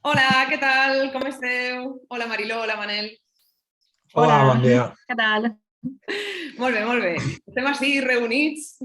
Hola, què tal? Com esteu? Hola Mariló, hola Manel. Hola, bon dia. Què tal? Molt bé, molt bé. Estem així reunits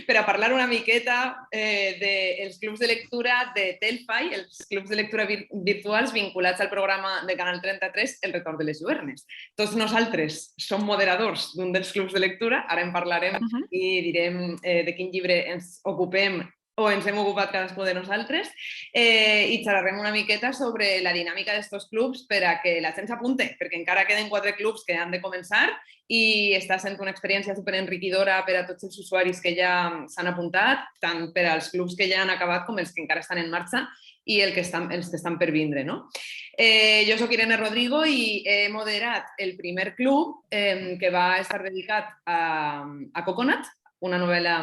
per a parlar una miqueta dels clubs de lectura de Telfai, els clubs de lectura virtuals vinculats al programa de Canal 33, El retorn de les lluernes. Tots nosaltres som moderadors d'un dels clubs de lectura, ara en parlarem i direm de quin llibre ens ocupem o ens hem ocupat cadascú de nosaltres, i xerrarem una miqueta sobre la dinàmica d'estos clubs per a que la gent s'apunte, perquè encara queden 4 clubs que han de començar i està sent una experiència superenriquidora per a tots els usuaris que ja s'han apuntat, tant per als clubs que ja han acabat com els que encara estan en marxa i els que estan per vindre. No? Jo soc Irene Rodrigo i he moderat el primer club que va estar dedicat a Coconut, una novel·la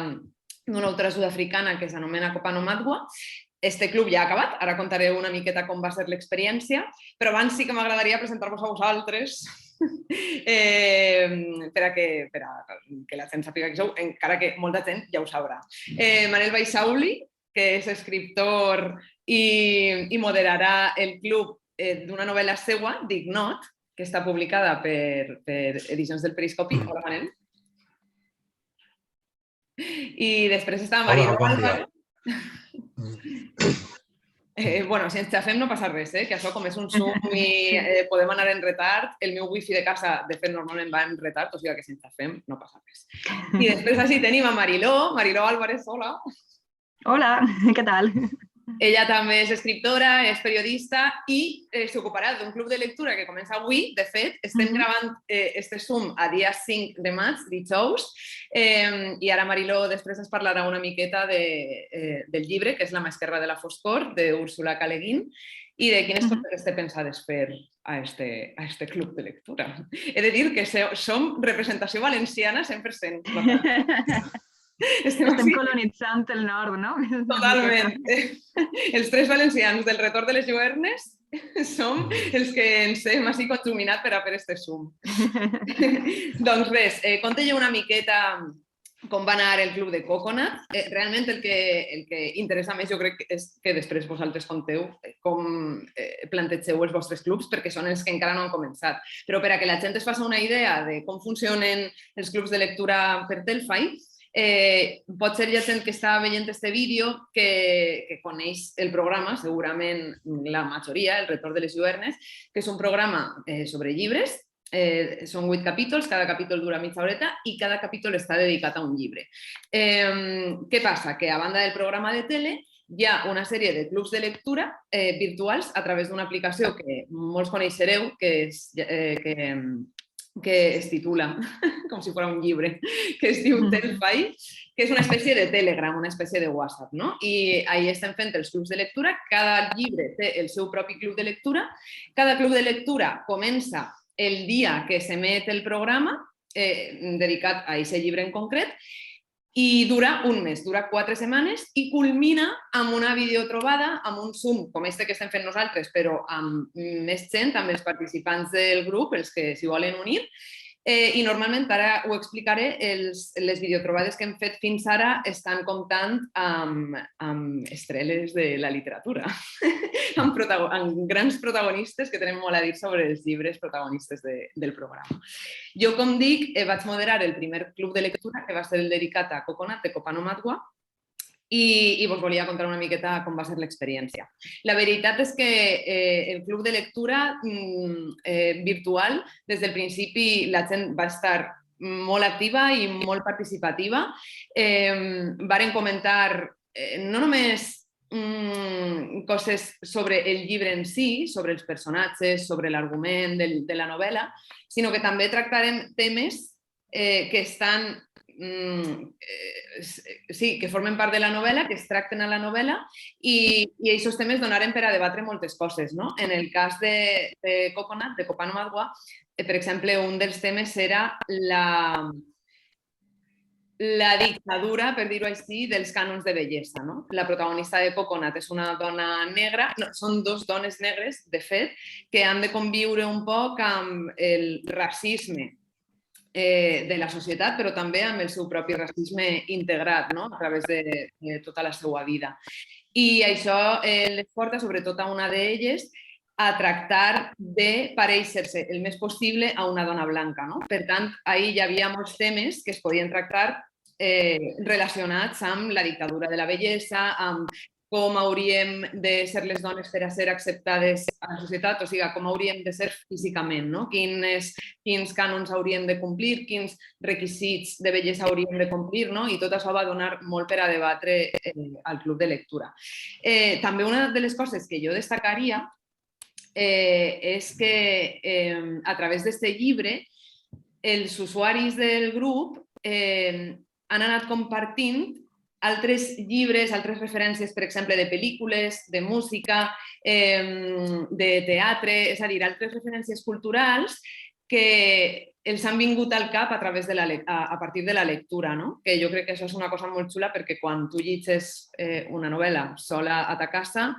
d'una autora sud-africana que s'anomena Kopano Madwa. Este club ja ha acabat, ara contaré una miqueta com va ser l'experiència, però abans sí que m'agradaria presentar-vos a vosaltres per a que la gent sàpiga qui sou, encara que molta gent ja ho sabrà. Manel Baixauli, que és escriptor i moderarà el club d'una novel·la seua, d'Ignot, que està publicada per Edicions del Periscopi. Hola, Manel. I després està Mariló Álvaro. Bueno, si ens xafem no passa res, que això com és un Zoom i podem anar en retard, el meu wifi de casa, de fet, normalment va en retard, o sigui que si ens xafem no passa res. I després així tenim a Mariló Álvarez, hola. Hola, què tal? Ella també és escriptora, és periodista i s'ocuparà d'un club de lectura que comença avui. De fet, estem gravant este Zoom a dia 5 de maig, dijous, i ara Mariló després ens parlarà una miqueta del llibre, que és La mà esquerra de la foscor, d'Úrsula K. Le Guin, i de quines coses té pensades fer a este club de lectura. He de dir que som representació valenciana 100%. Estem colonitzant el nord, no? Totalment. Els 3 valencians del retorn de les lluernes som els que ens hem així conjuminat per a fer este Zoom. Doncs res, conta jo una miqueta com va anar el club de Coconut. Realment el que interessa més jo crec és que després vosaltres conteu com plantegeu els vostres clubs, perquè són els que encara no han començat. Però per a que la gent es faci una idea de com funcionen els clubs de lectura per Telfai, pot ser ja gent que està veient este vídeo que coneix el programa, segurament la majoria, El retorn de les lluernes, que és un programa sobre llibres. Són 8 capítols, cada capítol dura mitja horeta i cada capítol està dedicat a un llibre. Què passa? Que a banda del programa de tele hi ha una sèrie de clubs de lectura virtuals a través d'una aplicació que molts coneixereu, que es titula, com si fos un llibre, que es diu Telfai, que és una espècie de Telegram, una espècie de WhatsApp, no? I ahí estem fent els clubs de lectura. Cada llibre té el seu propi club de lectura. Cada club de lectura comença el dia que s'emet el programa dedicat a aquest llibre en concret i dura un mes, dura 4 setmanes i culmina amb una videotrobada, amb un Zoom com este que estem fent nosaltres, però amb més gent, amb els participants del grup, els que s'hi volen unir. I normalment, ara ho explicaré, les videotrobades que hem fet fins ara estan comptant amb estreles de la literatura, amb grans protagonistes que tenen molt a dir sobre els llibres protagonistes del programa. Jo, com dic, vaig moderar el primer club de lectura, que va ser el dedicat a Coconut, de Kopano Madwa, i vos volia contar una miqueta com va ser l'experiència. La veritat és que el club de lectura virtual, des del principi la gent va estar molt activa i molt participativa. Varen comentar no només coses sobre el llibre en si, sobre els personatges, sobre l'argument de la novel·la, sinó que també tractarem temes que estan que formen part de la novel·la, que es tracten a la novel·la i aquests temes donaren per a debatre moltes coses. No? En el cas de Coconut, de Kopano Madwa, per exemple, un dels temes era la dictadura, per dir-ho així, dels cànons de bellesa. No? La protagonista de Coconut és una dona negra, són 2 dones negres, de fet, que han de conviure un poc amb el racisme de la societat, però també amb el seu propi racisme integrat, no? A través de tota la seva vida. I això les porta, sobretot a una d'elles, a tractar de parèixer-se el més possible a una dona blanca. No? Per tant, ahir hi havia molts temes que es podien tractar relacionats amb la dictadura de la bellesa, amb com hauríem de ser les dones per a ser acceptades a la societat, o sigui, com hauríem de ser físicament, no? Quins cànons hauríem de complir, quins requisits de bellesa hauríem de complir, no? I tot això va donar molt per a debatre al club de lectura. També una de les coses que jo destacaria és que a través d'aquest llibre els usuaris del grup han anat compartint altres llibres, altres referències, per exemple, de pel·lícules, de música, de teatre, és a dir, altres referències culturals que els han vingut al cap a partir de la lectura, no? Que jo crec que això és una cosa molt xula perquè quan tu llegeixes una novel·la sola a ta casa,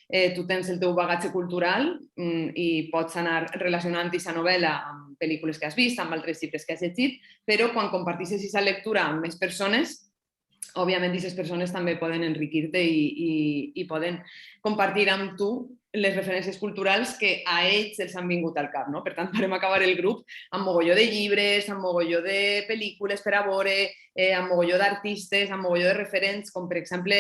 tu tens el teu bagatge cultural i pots anar relacionant aquesta novel·la amb pel·lícules que has vist, amb altres llibres que has llegit, però quan comparteixes aquesta lectura amb més persones, òbviament aquestes persones també poden enriquir-te i poden compartir amb tu les referències culturals que a ells els han vingut al cap. No? Per tant, vam acabar el grup amb mogolló de llibres, amb mogolló de pel·lícules per a veure, amb mogolló d'artistes, amb mogolló de referents, com per exemple,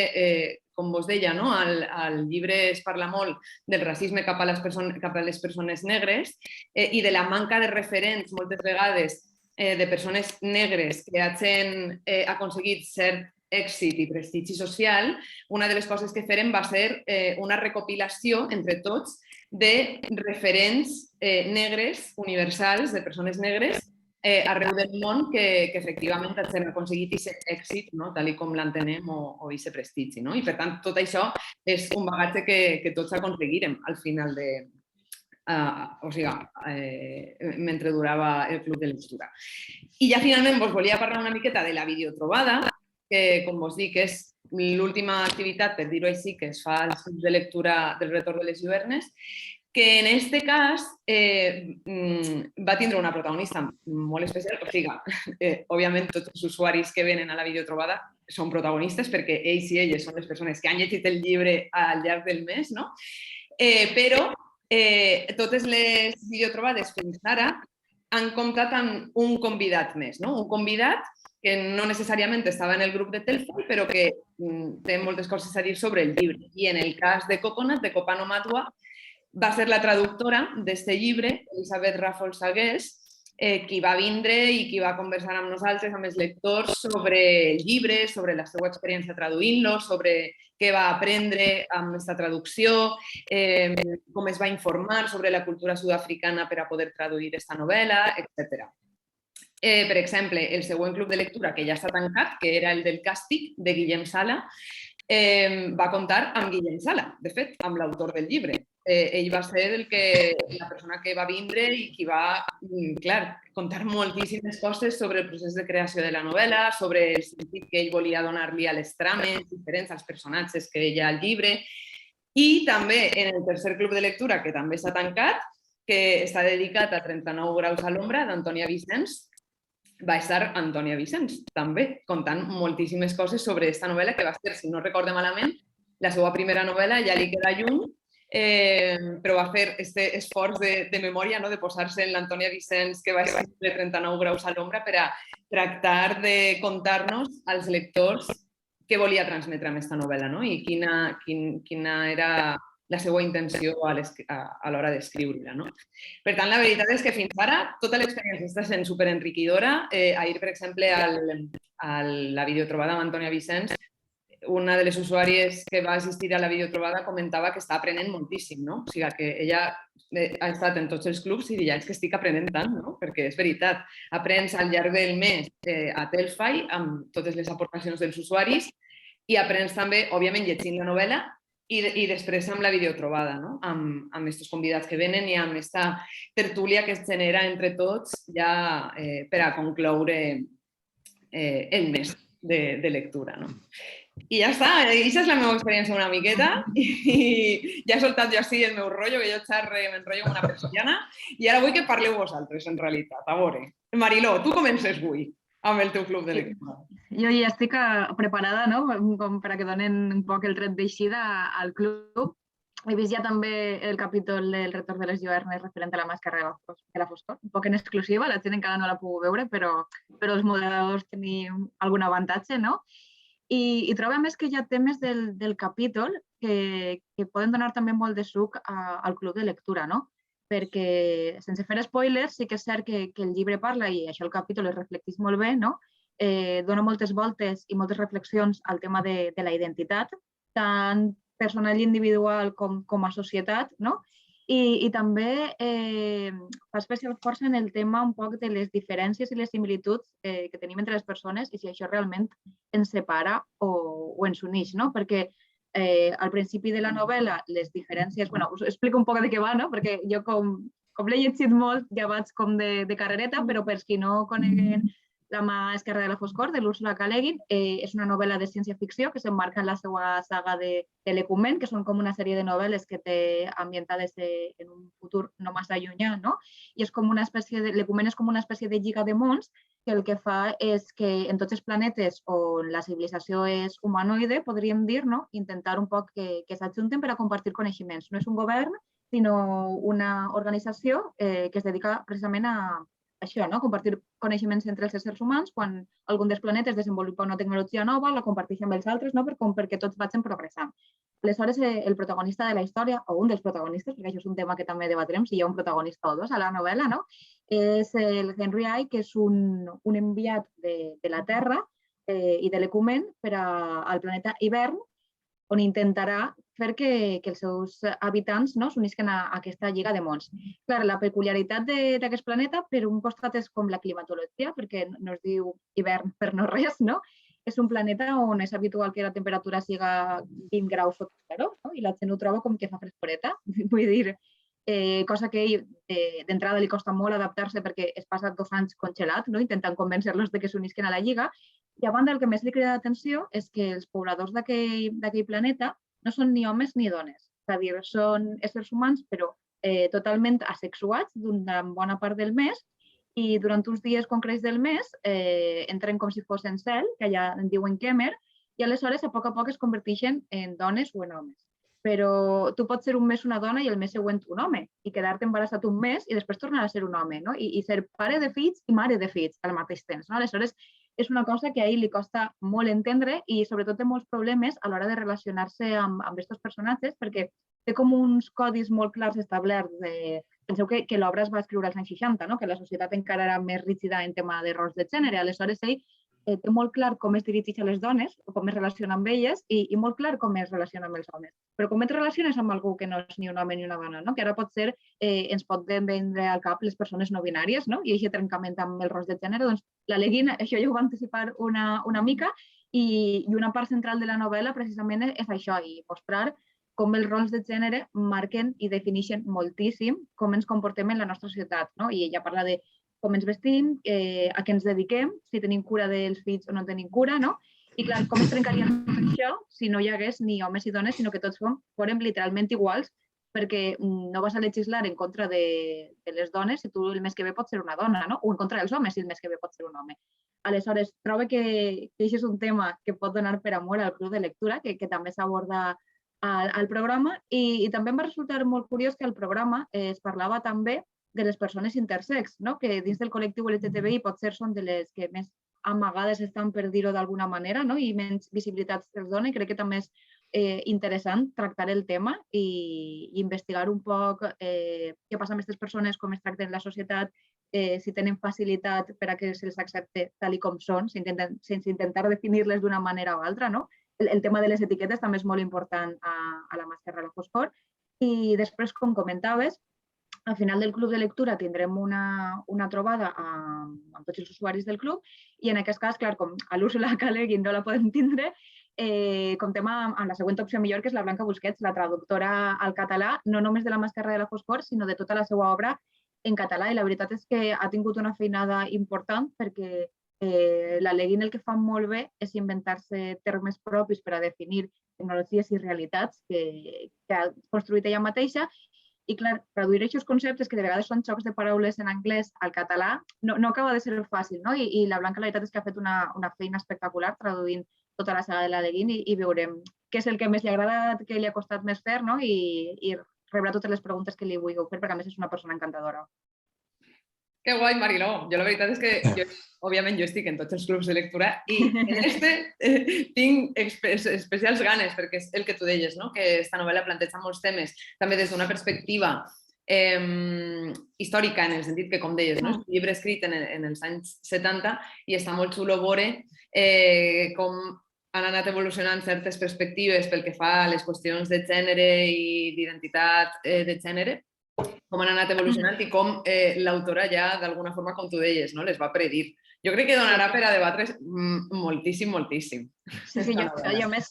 com vos deia, no? Al llibre es parla molt del racisme cap a les persones negres i de la manca de referents, moltes vegades, de persones negres que hagin aconseguit cert èxit i prestigi social. Una de les coses que farem va ser una recopilació entre tots de referents negres universals, de persones negres arreu del món que efectivament han aconseguit aquest èxit, no? Tal com l'entenem, o aquest prestigi. No? I per tant, tot això és un bagatge que tots aconseguirem al final de... o sigui, mentre durava el club de lectura. I ja finalment vos volia parlar una miqueta de la videotrobada, que, com vos dic, és l'última activitat, per dir-ho així, que es fa als clubs de lectura del retorn de les Lluernes, que en aquest cas va tindre una protagonista molt especial. O sigui, òbviament, tots els usuaris que venen a la videotrobada són protagonistes perquè ells i elles són les persones que han llegit el llibre al llarg del mes, no? Però totes les videotrobades fins ara han comptat amb un convidat més, no? Un convidat que no necessàriament estava en el grup de Telfai, però que té moltes coses a dir sobre el llibre. I en el cas de Coconut, de Copano Matua, va ser la traductora d'aquest llibre, Elisabet Ràfols Sagués, qui va vindre i qui va conversar amb nosaltres, amb els lectors, sobre el llibre, sobre la seva experiència traduint-lo, sobre què va aprendre amb aquesta traducció, com es va informar sobre la cultura sud-africana per a poder traduir aquesta novel·la, etc. Per exemple, el següent club de lectura, que ja està tancat, que era el del Càstig, de Guillem Sala, va comptar amb Guillem Sala, de fet, amb l'autor del llibre. Ell va ser la persona que va vindre i qui va, clar, contar moltíssimes coses sobre el procés de creació de la novel·la, sobre el sentit que ell volia donar-li a les trames diferents, als personatges que hi ha al llibre. I també en el tercer club de lectura, que també s'ha tancat, que està dedicat a 39 graus a l'ombra, d'Antònia Vicens, va estar Antònia Vicens, també, contant moltíssimes coses sobre aquesta novel·la, que va ser, si no recorde malament, la seva primera novel·la, Ja li queda lluny, però va fer aquest esforç de memòria, de posar-se en l'Antònia Vicens, que va escriure 39 graus a l'ombra, per a tractar de contar-nos als lectors què volia transmetre amb aquesta novel·la i quina era la seva intenció a l'hora d'escriure-la. Per tant, la veritat és que fins ara tota l'experiència està sent superenriquidora. Ahir, per exemple, a la videotrobada amb Antònia Vicens, una de les usuàries que va assistir a la videotrobada comentava que està aprenent moltíssim, o sigui que ella ha estat en tots els clubs i ja és que estic aprenent tant, perquè és veritat, aprens al llarg del mes a Telfai amb totes les aportacions dels usuaris i aprens també, òbviament, llegint la novel·la i després amb la videotrobada, amb aquests convidats que venen i amb aquesta tertúlia que es genera entre tots ja per a concloure el mes de lectura. I ja està, aquesta és la meva experiència una miqueta i ja he soltat jo així el meu rotllo, que jo m'enrotllo com una persiana i ara vull que parleu vosaltres, en realitat. A veure, Mariló, tu comences avui. amb el teu club de lectura. Jo ja estic preparada, no?, com per a que donen un poc el tret d'eixida al club. He vist ja també el capítol del Retorn de les Lluernes referent a la màscara de la foscor, un poc en exclusiva, la gent encara no l'ha pogut veure, però els moderadors tenim algun avantatge, no? I trobo a més que hi ha temes del capítol que poden donar també molt de suc al club de lectura, no? Perquè, sense fer spoilers, sí que és cert que el llibre parla, i això el capítol es reflecteix molt bé, no? Dona moltes voltes i moltes reflexions al tema de la identitat, tant personal i individual com a societat, no? I també fa especial força en el tema un poc de les diferències i les similituds que tenim entre les persones i si això realment ens separa o ens uneix, no? Perquè al principi de la novel·la les diferències... Bueno, us explico un poc de què va, no? Perquè jo com l'he llegit molt ja vaig com de carrereta, però per qui no coneguen La mà esquerra de la foscor, de l'Úrsula K. Le Guin, és una novel·la de ciència-ficció que s'emmarca en la seva saga de l'Ecumen, que són com una sèrie de novel·les que té ambientades en un futur no massa llunyà, no? I és com una espècie de... L'Ecumen és com una espècie de lliga de mons que el que fa és que en tots els planetes on la civilització és humanoide, podríem dir, no?, intentar un poc que s'ajunten per a compartir coneixements. No és un govern, sinó una organització que es dedica precisament a això, no? Compartir coneixements entre els éssers humans. Quan algun dels planetes desenvolupa una tecnologia nova, la comparteix amb els altres, no? Perquè tots vagin progressant. Aleshores, el protagonista de la història, o un dels protagonistes, perquè això és un tema que també debatrem, si hi ha un protagonista o dos a la novel·la, no? És el Henry I, que és un enviat de la Terra i de l'Ecumen per al planeta Hivern, on intentarà fer que els seus habitants s'unisquen a aquesta lliga de mons. Clar, la peculiaritat d'aquest planeta, per un costat, és com la climatologia, perquè no es diu hivern per no res, no? És un planeta on és habitual que la temperatura siga 20 graus sota zero, no? I la gent ho troba com que fa frescoreta. Vull dir, cosa que d'entrada li costa molt adaptar-se perquè es passa 2 anys congelat, no? Intentant convèncer-los de que s'unisquen a la lliga. I a banda, el que més li crida l'atenció és que els pobladors d'aquell planeta no són ni homes ni dones. És a dir, són éssers humans, però totalment asexuats d'una bona part del mes, i durant uns dies concrets del mes entren com si fossin cel, que allà en diuen Kemer, i aleshores a poc es converteixen en dones o en homes. Però tu pots ser un mes una dona i el mes següent un home, i quedar-te embarassat un mes i després tornar a ser un home, no? I ser pare de fills i mare de fills al mateix temps, no? Aleshores, és una cosa que a ell li costa molt entendre i sobretot té molts problemes a l'hora de relacionar-se amb aquests personatges, perquè té com uns codis molt clars establerts. Penseu que l'obra es va escriure als anys 60, no? Que la societat encara era més rígida en tema de rols de gènere. Aleshores, ell té molt clar com es dirigeix a les dones, com es relaciona amb elles, i molt clar com es relaciona amb els homes. Però com et relaciones amb algú que no és ni un home ni una dona, no? Que ara pot ser, ens pot vendre al cap les persones no binàries, no? I aquest trencament amb els rols de gènere, doncs la Le Guin, això ja ho va anticipar una mica, i una part central de la novel·la precisament és això, i mostrar com els rols de gènere marquen i defineixen moltíssim com ens comportem en la nostra societat, no? I ella parla de com ens vestim, a què ens dediquem, si tenim cura dels fills o no tenim cura, no? I clar, com es trencaria això si no hi hagués ni homes ni dones, sinó que tots fórem literalment iguals, perquè no vas a legislar en contra de les dones si tu el mes que ve pots ser una dona, no? O en contra dels homes si el mes que ve pots ser un home. Aleshores, trobo que això és un tema que pot donar per amor al club de lectura, que també s'aborda al programa, i també em va resultar molt curiós que al programa es parlava també de les persones intersex, no? Que dins del col·lectiu LGTBI potser són de les que més amagades estan, per dir-ho d'alguna manera, no? I menys visibilitat se'ls dona, i crec que també és interessant tractar el tema i investigar un poc què passa amb aquestes persones, com es tracten en la societat, si tenen facilitat per a que se'ls accepte tal com són, sense intentar definir-les d'una manera o altra, no? El tema de les etiquetes també és molt important a la màscara de la foscor. I després, com comentaves, al final del club de lectura tindrem una trobada amb tots els usuaris del club, i en aquest cas, clar, com a l'Úrsula K. Le Guin no la podem tindre, comptem amb la següent opció millor, que és la Blanca Busquets, la traductora al català, no només de la màscara de la foscor, sinó de tota la seva obra en català, i la veritat és que ha tingut una feinada important, perquè la Le Guin el que fa molt bé és inventar-se termes propis per a definir tecnologies i realitats que ha construït ella mateixa, I clar, traduir aquests conceptes, que de vegades són xocs de paraules en anglès al català, no acaba de ser fàcil, no? I la Blanca la veritat és que ha fet una feina espectacular traduint tota la saga de l'Aleguin i veurem què és el que més li ha agradat, què li ha costat més fer, no? I rebrà totes les preguntes que li vulgueu fer, perquè a més és una persona encantadora. Que guai, Mariló. Jo la veritat és que, òbviament, jo estic en tots els clubs de lectura i en tinc especials ganes, perquè és el que tu deies, no? Que aquesta novel·la planteja molts temes, també des d'una perspectiva històrica, en el sentit que, com deies, no? És un llibre escrit en els anys 70 i està molt xulo veure com han anat evolucionant certes perspectives pel que fa a les qüestions de gènere i d'identitat de gènere, com han anat evolucionant i com l'autora ja, d'alguna forma, com tu deies, no? Les va predir. Jo crec que donarà per a debatre moltíssim, moltíssim. Sí, jo a més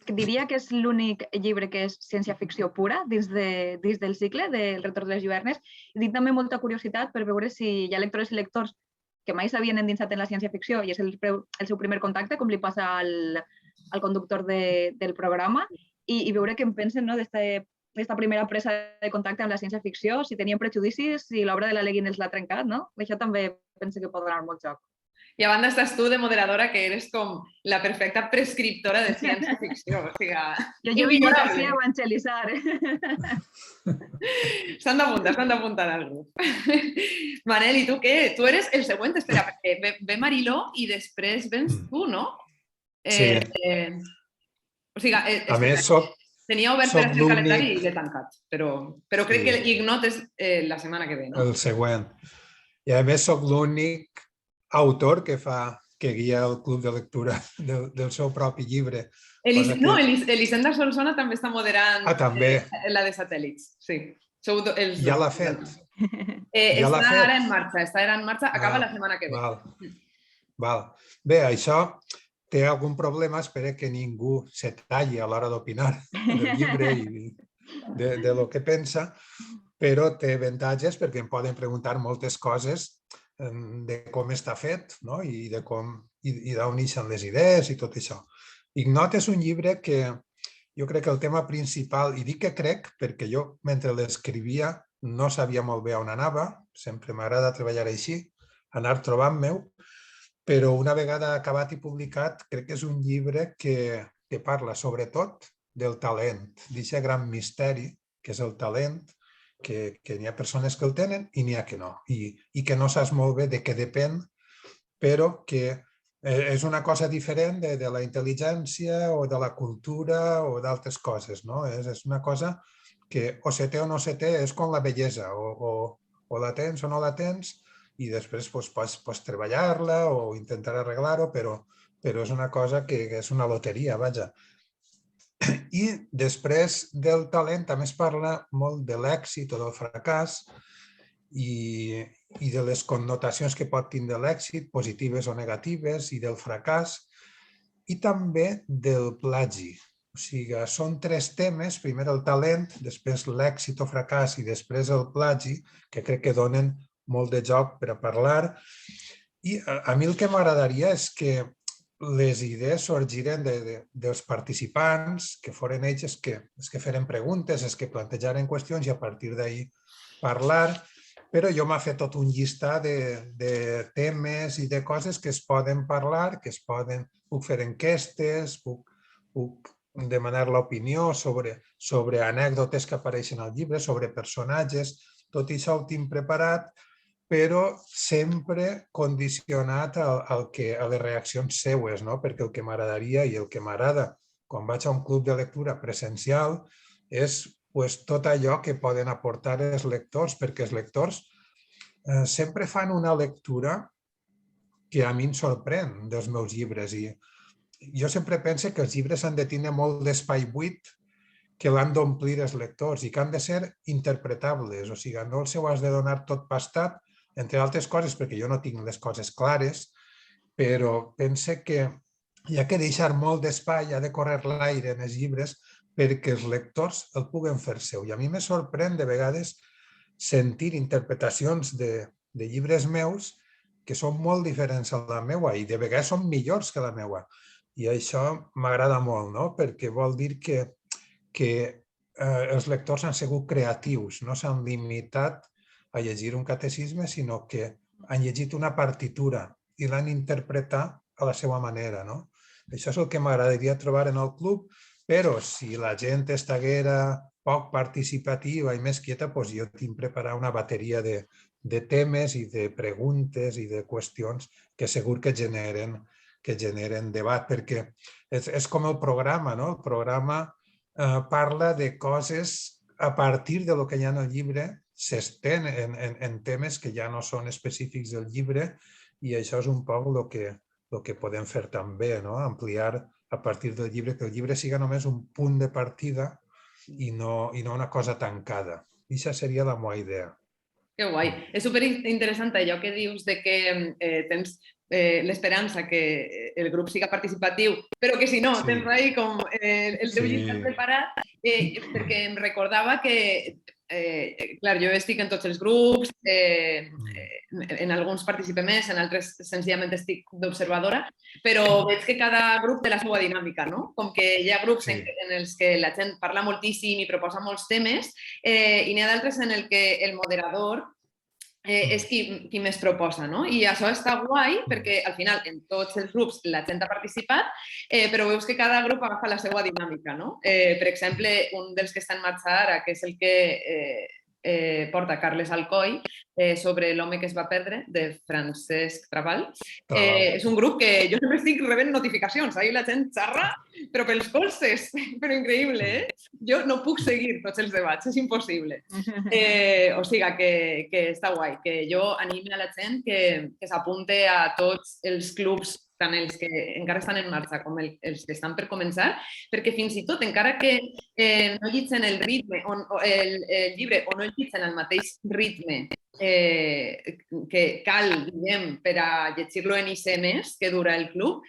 diria que és l'únic llibre que és ciència-ficció pura dins del cicle del Retorn de les Lluernes. I tinc també molta curiositat per veure si hi ha lectores i lectors que mai s'havien endinsat en la ciència-ficció i és el seu primer contacte, com li passa al conductor del programa, i veure què en pensen d'aquesta primera presa de contacte amb la ciència-ficció, si tenien prejudicis, si l'obra de l'Aleguin els l'ha trencat, no? Això també penso que pot donar molt joc. I a banda estàs tu de moderadora, que eres com la perfecta prescriptora de ciència-ficció. O sigui, jo vinc així a evangelitzar. S'han d'apuntar al grup. Manel, i tu què? Tu eres el següent, espera, perquè ve Mariló i després vens tu, no? Sí. O sigui, a més, tenia obert per a fer el calendari i l'he tancat, però crec que l'Ignot és la setmana que ve, no? El següent. I a més soc l'únic autor que guia el club de lectura del seu propi llibre. Elisenda Solsona també està moderant la de satèl·lits, sí. Ja l'ha fet. Està ara en marxa, acaba la setmana que ve. Val. Bé, això té algun problema, espero que ningú se talli a l'hora d'opinar del llibre i de lo que pensa, però té avantatges perquè em poden preguntar moltes coses de com està fet, no? I d'on ixen les idees i tot això. Ignot és un llibre que jo crec que el tema principal, i dic que crec perquè jo mentre l'escrivia no sabia molt bé on anava, sempre m'agrada treballar així, anar trobant-me-ho, però una vegada acabat i publicat crec que és un llibre que parla sobretot del talent, d'aquest gran misteri que és el talent, que n'hi ha persones que el tenen i n'hi ha que no, i que no saps molt bé de què depèn, però que és una cosa diferent de la intel·ligència o de la cultura o d'altres coses, no? És una cosa que o se té o no se té, és com la bellesa, o la tens o no la tens, i després pots treballar-la o intentar arreglar-ho, però és una cosa que és una loteria, vaja. I després del talent també es parla molt de l'èxit o del fracàs i de les connotacions que pot tindre l'èxit, positives o negatives, i del fracàs, i també del plagi. O sigui, són tres temes, primer el talent, després l'èxit o fracàs i després el plagi, que crec que donen molt de joc per a parlar. I a mi el que m'agradaria és que les idees sorgiren dels participants, que foren ells els que feren preguntes, els que plantejaren qüestions i a partir d'ahir parlar, però jo m'ha fet tot un llistat de temes i de coses que es poden parlar, puc fer enquestes, puc demanar l'opinió sobre anècdotes que apareixen al llibre, sobre personatges, tot això ho tinc preparat, però sempre condicionat a les reaccions seues, no? Perquè el que m'agradaria i el que m'agrada quan vaig a un club de lectura presencial és tot allò que poden aportar els lectors, perquè els lectors sempre fan una lectura que a mi em sorprèn dels meus llibres. I jo sempre penso que els llibres han de tenir molt d'espai buit que l'han d'omplir els lectors i que han de ser interpretables. O sigui, no els has de donar tot pastat, entre altres coses, perquè jo no tinc les coses clares, però pense que hi ha que deixar molt d'espai, ha de córrer l'aire en els llibres perquè els lectors el puguen fer seu. I a mi me sorprèn de vegades sentir interpretacions de llibres meus que són molt diferents a la meua i de vegades són millors que la meua. I això m'agrada molt, no? Perquè vol dir que els lectors han sigut creatius, no s'han limitat a llegir un catecisme, sinó que han llegit una partitura i l'han interpretat a la seva manera. No? Això és el que m'agradaria trobar en el club, però si la gent estiguera poc participativa i més quieta, doncs jo tinc preparat una bateria de temes i de preguntes i de qüestions que segur que generen debat, perquè és com el programa, no? El programa parla de coses a partir de lo que hi ha en el llibre, s'estén en temes que ja no són específics del llibre i això és un poc el que podem fer també, no? Ampliar a partir del llibre, que el llibre siga només un punt de partida i no una cosa tancada. I això seria la meva idea. Que guai. És superinteressant allò que dius de que tens l'esperança que el grup siga participatiu, però que si no, tens ahí com el teu llibre preparat, perquè em recordava que, clar, jo estic en tots els grups, en alguns participe més, en altres senzillament estic d'observadora, però veig que cada grup té la seva dinàmica, no? Com que hi ha grups en els que la gent parla moltíssim i proposa molts temes i n'hi ha d'altres en el que el moderador és qui més proposa, no? I això està guai perquè al final en tots els grups la gent ha participat, però veus que cada grup agafa la seva dinàmica, no? Per exemple, un dels que està en marxa ara, que és el que porta Carles Alcoi, sobre l'home que es va perdre, de Francesc Trabal. És un grup que jo sempre estic rebent notificacions, ahí la gent xarra, però pels colzes, però increïble, eh? Jo no puc seguir tots els debats, és impossible. O sigui que està guai, que jo animo a la gent que s'apunte a tots els clubs, tant els que encara estan en marxa com els que estan per començar, perquè fins i tot, encara que no llitgen el ritme, el llibre, o no el llitgen al mateix ritme que cal, diguem, per a llegir-lo en ICMs, que dura el club,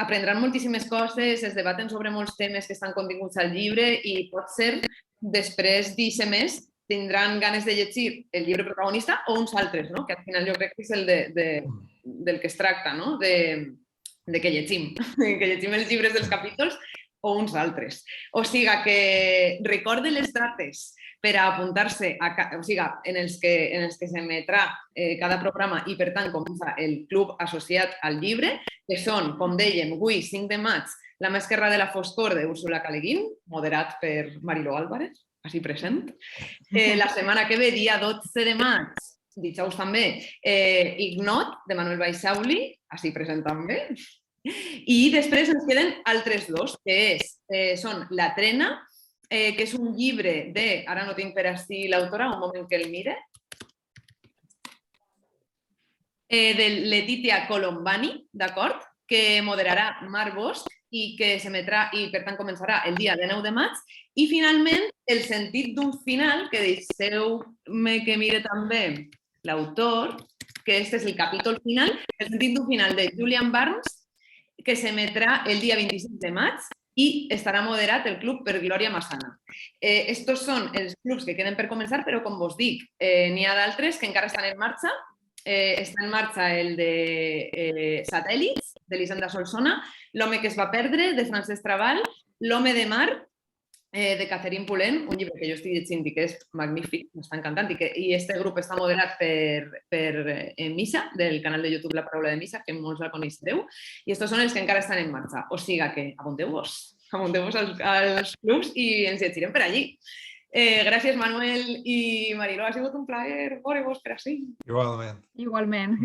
aprendran moltíssimes coses, es debaten sobre molts temes que estan continguts al llibre i pot ser, després d'ICMs, tindran ganes de llegir el llibre protagonista o uns altres, no? Que al final jo crec que és el del que es tracta, no? De que llegim els llibres dels capítols o uns altres. O sigui que recorde les dates per a apuntar-se en els que s'emetrà cada programa i, per tant, comença el club associat al llibre, que són, com dèiem, avui, 5 de maig, La mà esquerra de la foscor d'Úrsula K. Le Guin, moderat per Mariló Álvarez, així present. La setmana que ve, dia 12 de maig, dijous també, Ignot, de Manuel Baixauli, així present també. I després ens queden altres dos, que són La Trena, que és un llibre de, ara no tinc per ací l'autora, un moment que el mire, de Letitia Colombani, d'acord? Que moderarà Marc Bosch i que s'emetrà i, per tant, començarà el dia 9 de maig. I, finalment, El sentit d'un final, que deixeu-me que mire també l'autor, que este és el capítol final, El sentit d'un final, de Julian Barnes, que s'emetrà el dia 25 de maig i estarà moderat el club per Glòria Massana. Estos són els clubs que queden per començar, però, com vos dic, n'hi ha d'altres que encara estan en marxa. Està en marxa el de Satèl·lits, d'Elisenda Solsona, L'home que es va perdre, de Francesc Trabal, L'home de mar, de Catherine Pulent, un llibre que jo estic llegint i que és magnífic, m'està encantant, i este grup està moderat per Missa, del canal de YouTube La Paraula de Missa, que molts la coneixereu, i estos són els que encara estan en marxa. O sigui que apunteu-vos als clubs i ens llegirem per allí. Gràcies, Manuel i Mariló, ha sigut un plaer veure-vos per així. Igualment. Igualment.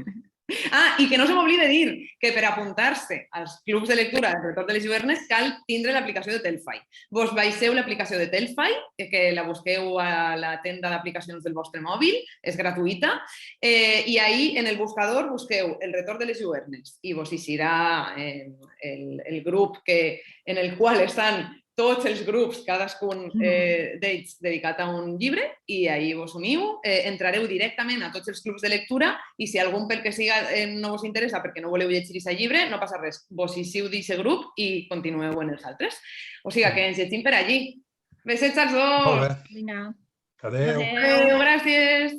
I que no se m'oblide dir que per apuntar-se als clubs de lectura del Retorn de les Lluernes cal tindre l'aplicació de Telfy. Vos baixeu l'aplicació de Telfy, que la busqueu a la tenda d'aplicacions del vostre mòbil, és gratuïta, i ahí en el buscador busqueu El Retorn de les Lluernes i vos eixirà el grup en el qual estan tots els grups, cadascun d'ells dedicat a un llibre, i ahí vos uniu, entrareu directament a tots els clubs de lectura i si algun pel que siga no vos interessa perquè no voleu llegir aquest llibre, no passa res, vos eixiu d'aquest grup i continueu en els altres. O sigui que ens llegim per allí. Besets als dos! Molt bé. Vinga. Adéu. Adéu, gràcies!